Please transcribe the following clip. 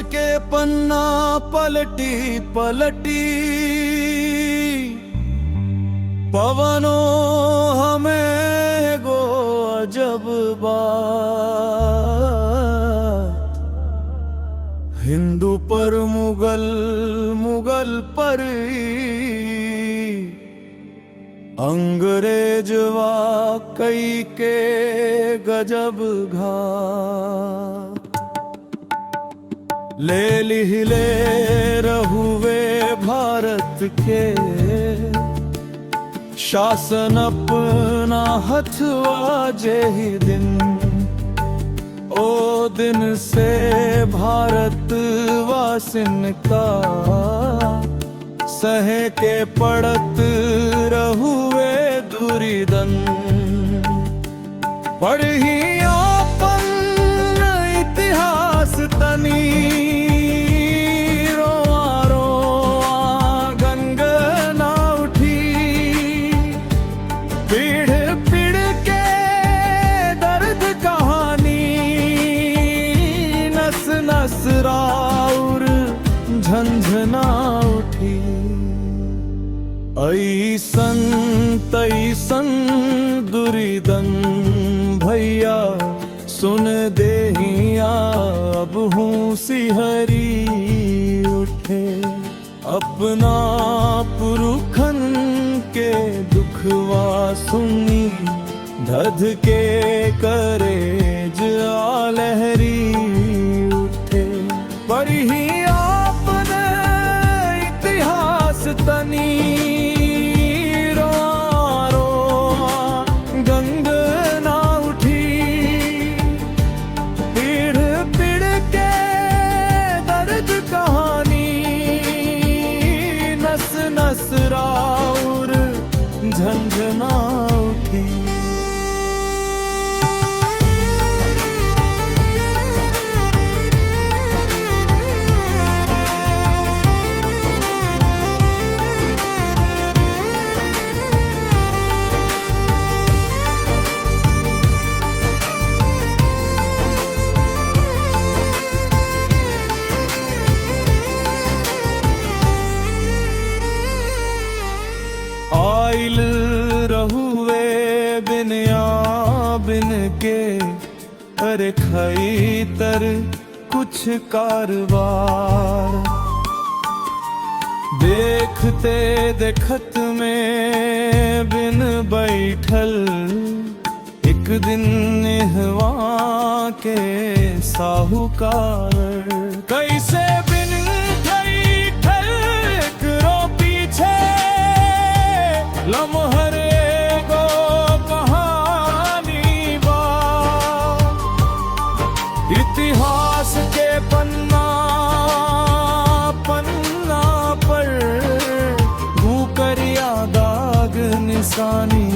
के पन्ना पलटी पलटी पवनों हमें गो अजब बात। हिंदू पर मुगल, मुगल पर अंग्रेजवा कई के गजब घात। ले लिहिले रहुए भारत के शासन अपना हथवा जेहि दिन। ओ दिन से भारत वासिन का सहे के पड़त रहुए दुरीदन। पढ़ी आपन इतिहास तनी रोआ रोआ गनगना उठी। पीढ़ पीढ़ के दर्द कहानी नस नस राउर झंझना उठी। ऐसन तैसन दुरीदन भैया सुन देहिया अब हूँ सिहरी उठे। अपना पुरुखन के दुखवा सुनी धध के करेज लहरी उठे। पर ही आपने इतिहास तनी राउर झंझना उठी। आइल रहुए बिनया बिन के अरे खई तर कुछ कारवार। देखते देखत में बिन बैठल एक दिन निहवा के साहूकार। कैसे बिन खई ठल पीछे लम्हरे गो कहानी बा। इतिहास के पन्ना पन्ना पर भूकरिया दाग निशानी